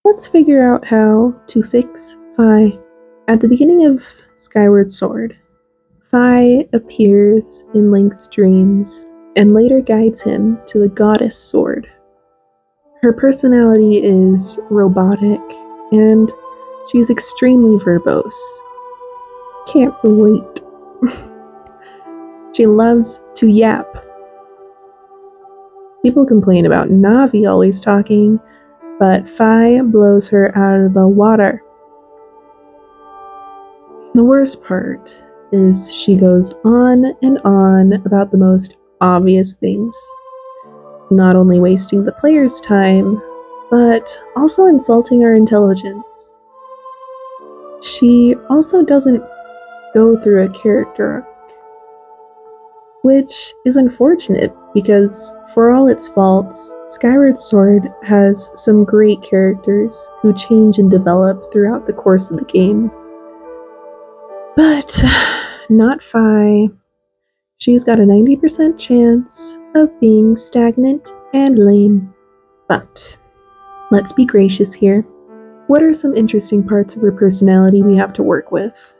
Let's figure out how to fix Fi. At the beginning of Skyward Sword, Fi appears in Link's dreams and later guides him to the Goddess Sword. Her personality is robotic and she's extremely verbose. Can't wait. She loves to yap. People complain about Navi always talking, but Fi blows her out of the water. The worst part is she goes on and on about the most obvious things, not only wasting the player's time, but also insulting our intelligence. She also doesn't go through a character arc, which is unfortunate because, for all its faults, Skyward Sword has some great characters who change and develop throughout the course of the game. But not Fi. She's got a 90% chance of being stagnant and lame. But let's be gracious here. What are some interesting parts of her personality we have to work with?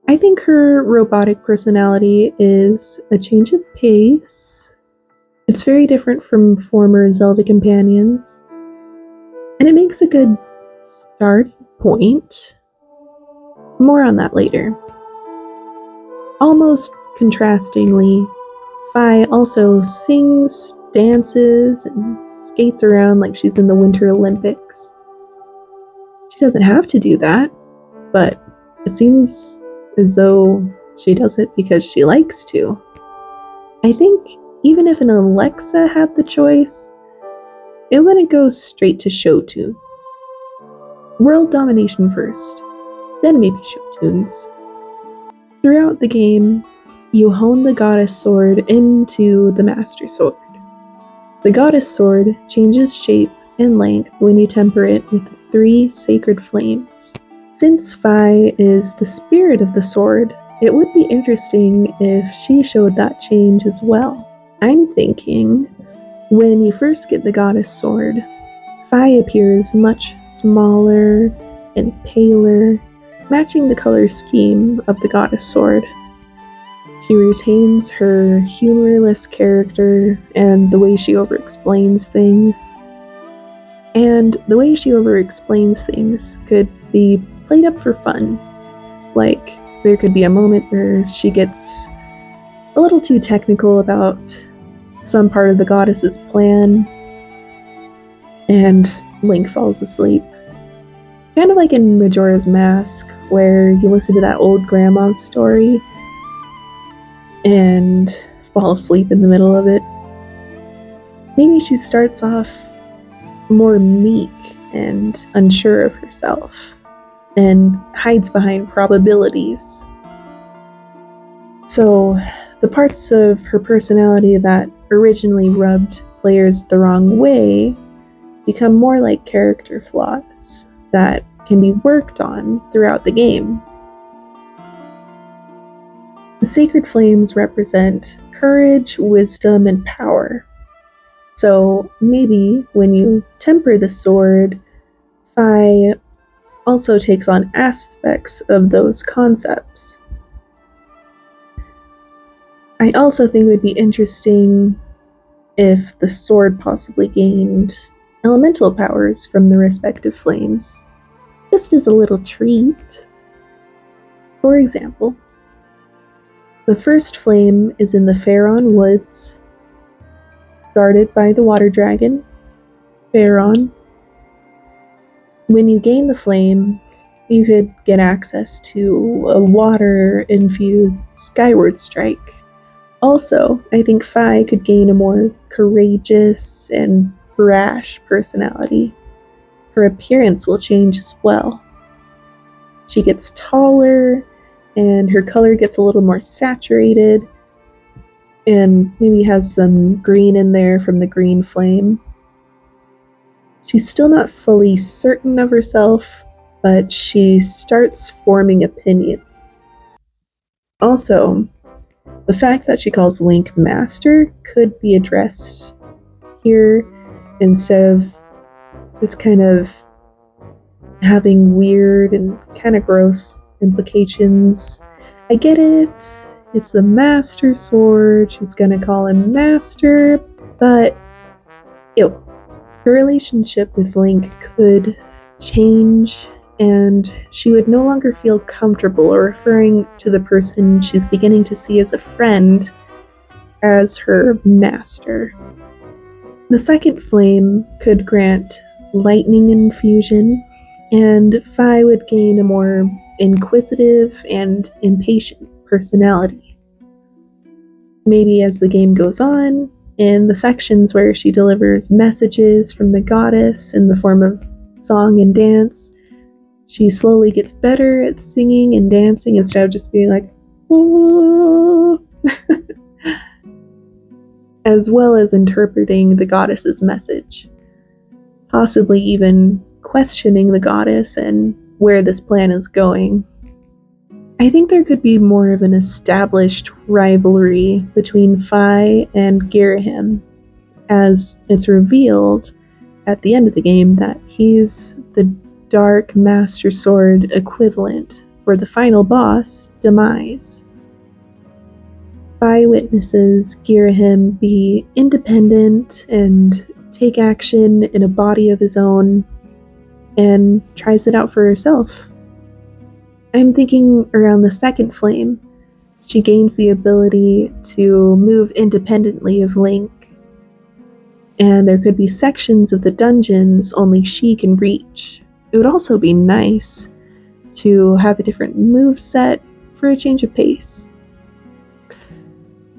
I think her robotic personality is a change of pace. It's very different from former Zelda companions, and it makes a good starting point. More on that later. Almost contrastingly, Fi also sings, dances, and skates around like she's in the Winter Olympics. She doesn't have to do that, but it seems as though she does it because she likes to. I think even if an Alexa had the choice, it wouldn't go straight to show tunes. World domination first, then maybe show tunes. Throughout the game, you hone the Goddess Sword into the Master Sword. The Goddess Sword changes shape and length when you temper it with 3 sacred flames. Since Fi is the spirit of the sword, it would be interesting if she showed that change as well. I'm thinking, when you first get the Goddess Sword, Fi appears much smaller and paler, matching the color scheme of the Goddess Sword. She retains her humorless character and the way she over-explains things. And the way she over-explains things could be played up for fun. Like, there could be a moment where she gets a little too technical about some part of the goddess's plan, and Link falls asleep. Kind of like in Majora's Mask, where you listen to that old grandma's story and fall asleep in the middle of it. Maybe she starts off more meek and unsure of herself, and hides behind probabilities. So, the parts of her personality that originally rubbed players the wrong way become more like character flaws that can be worked on throughout the game. The sacred flames represent courage, wisdom, and power. So maybe when you temper the sword, Fi also takes on aspects of those concepts. I also think it would be interesting if the sword possibly gained elemental powers from the respective flames, just as a little treat. For example, the first flame is in the Faron Woods, guarded by the water dragon, Faron. When you gain the flame, you could get access to a water-infused Skyward Strike. Also, I think Fi could gain a more courageous and brash personality. Her appearance will change as well. She gets taller, and her color gets a little more saturated, and maybe has some green in there from the green flame. She's still not fully certain of herself, but she starts forming opinions. Also, the fact that she calls Link Master could be addressed here instead of is kind of having weird and kind of gross implications. I get it. It's the Master Sword. She's gonna call him Master, but ew. Her relationship with Link could change, and she would no longer feel comfortable referring to the person she's beginning to see as a friend as her master. The second flame could grant lightning infusion, and Fi would gain a more inquisitive and impatient personality. Maybe as the game goes on, in the sections where she delivers messages from the goddess in the form of song and dance, she slowly gets better at singing and dancing instead of just being like, "Ooh." As well as interpreting the goddess's message, possibly even questioning the goddess and where this plan is going. I think there could be more of an established rivalry between Fi and Girahim, as it's revealed at the end of the game that he's the Dark Master Sword equivalent for the final boss, Demise. Fi witnesses Girahim be independent and take action in a body of his own, and tries it out for herself. I'm thinking around the second flame, she gains the ability to move independently of Link, and there could be sections of the dungeons only she can reach. It would also be nice to have a different moveset for a change of pace.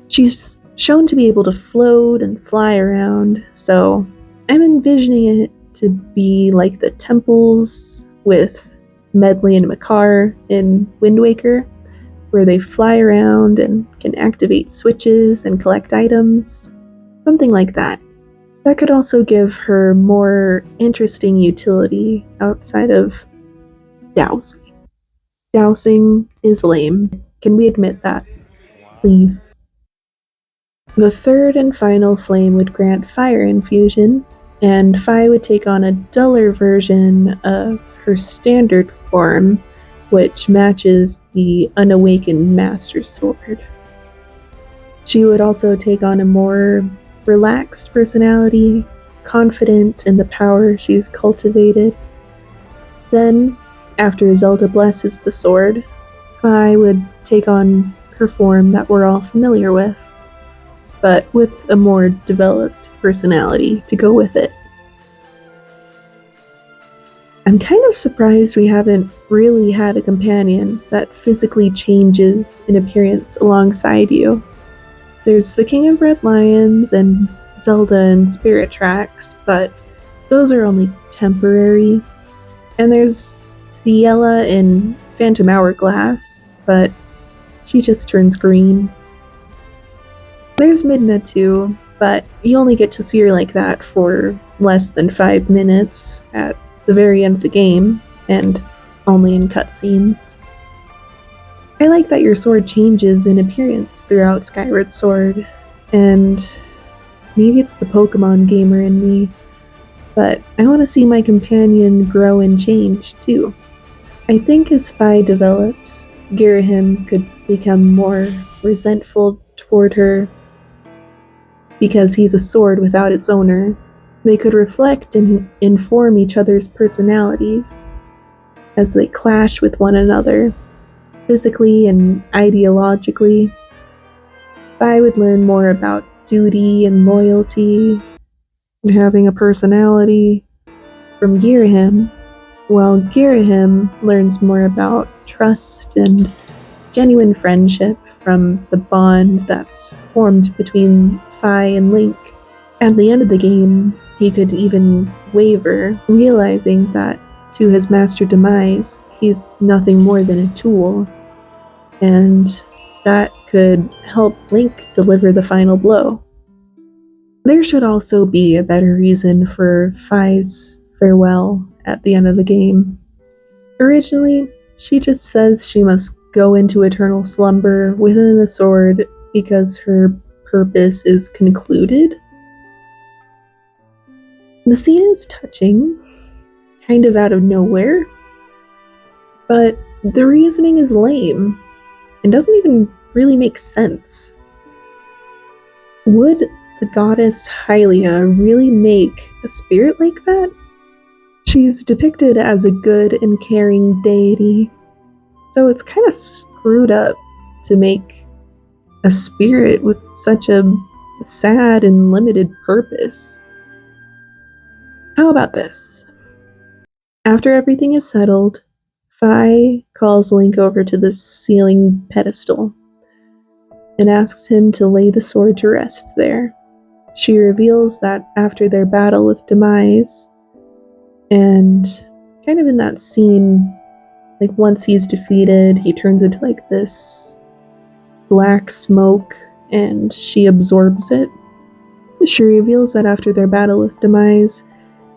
She's shown to be able to float and fly around, so I'm envisioning it to be like the temples with Medley and Makar in Wind Waker, where they fly around and can activate switches and collect items. Something like that. That could also give her more interesting utility outside of dowsing. Dowsing is lame. Can we admit that? Please. The third and final flame would grant fire infusion, and Fi would take on a duller version of her standard form, which matches the unawakened Master Sword. She would also take on a more relaxed personality, confident in the power she's cultivated. Then, after Zelda blesses the sword, Fi would take on her form that we're all familiar with, but with a more developed personality to go with it. I'm kind of surprised we haven't really had a companion that physically changes in appearance alongside you. There's the King of Red Lions and Zelda and Spirit Tracks, but those are only temporary. And there's Ciela in Phantom Hourglass, but she just turns green. There's Midna too, but you only get to see her like that for less than 5 minutes at the very end of the game, and only in cutscenes. I like that your sword changes in appearance throughout Skyward Sword, and maybe it's the Pokemon gamer in me, but I want to see my companion grow and change too. I think as Fi develops, Girahim could become more resentful toward her because he's a sword without its owner. They could reflect and inform each other's personalities as they clash with one another, physically and ideologically. Fi would learn more about duty and loyalty and having a personality from Girahim, while Girahim learns more about trust and genuine friendship from the bond that's formed between Fi and Link. At the end of the game, he could even waver, realizing that to his master Demise, he's nothing more than a tool, and that could help Link deliver the final blow. There should also be a better reason for Fi's farewell at the end of the game. Originally, she just says she must go into eternal slumber within the sword because her purpose is concluded. The scene is touching, kind of out of nowhere. But the reasoning is lame and doesn't even really make sense. Would the goddess Hylia really make a spirit like that? She's depicted as a good and caring deity, so it's kind of screwed up to make a spirit with such a sad and limited purpose. How about this? After everything is settled, Fi calls Link over to the ceiling pedestal and asks him to lay the sword to rest there. She reveals that after their battle with Demise, and kind of in that scene, like once he's defeated, he turns into like this black smoke and she absorbs it. She reveals that after their battle with Demise,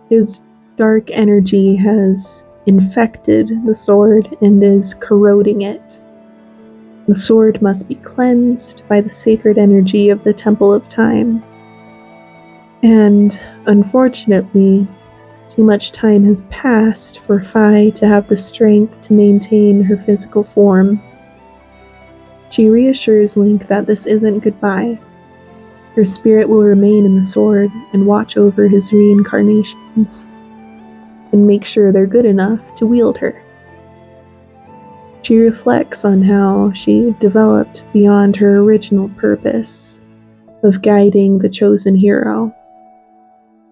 his dark energy has infected the sword and is corroding it. The sword must be cleansed by the sacred energy of the Temple of Time. And unfortunately, too much time has passed for Fi to have the strength to maintain her physical form. She reassures Link that this isn't goodbye. Her spirit will remain in the sword and watch over his reincarnations, and make sure they're good enough to wield her. She reflects on how she developed beyond her original purpose of guiding the chosen hero,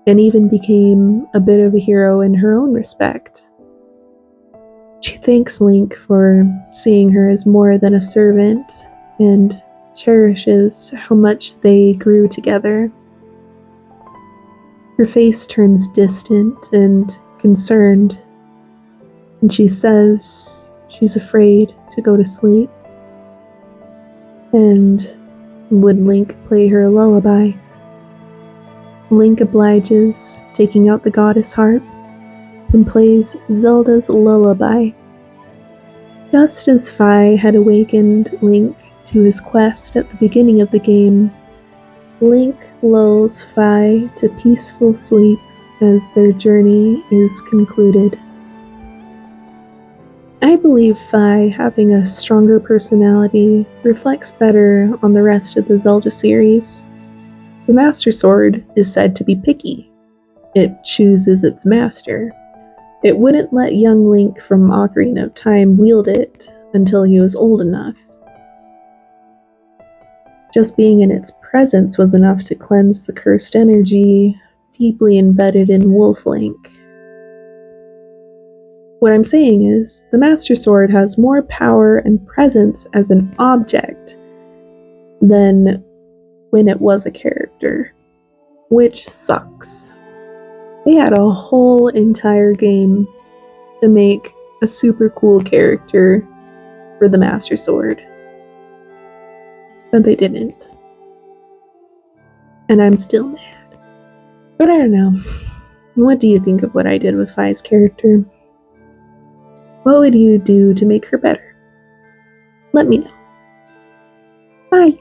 and even became a bit of a hero in her own respect. She thanks Link for seeing her as more than a servant and cherishes how much they grew together. Her face turns distant and concerned, and she says she's afraid to go to sleep. And would Link play her a lullaby? Link obliges, taking out the goddess harp, and plays Zelda's lullaby. Just as Fi had awakened Link to his quest at the beginning of the game, Link lulls Fi to peaceful sleep as their journey is concluded. I believe Fi having a stronger personality reflects better on the rest of the Zelda series. The Master Sword is said to be picky. It chooses its master. It wouldn't let young Link from Ocarina of Time wield it until he was old enough. Just being in its presence was enough to cleanse the cursed energy deeply embedded in Wolf Link. What I'm saying is, the Master Sword has more power and presence as an object than when it was a character, which sucks. They had a whole entire game to make a super cool character for the Master Sword, but they didn't. And I'm still mad. But I don't know. What do you think of what I did with Fi's character? What would you do to make her better? Let me know. Bye.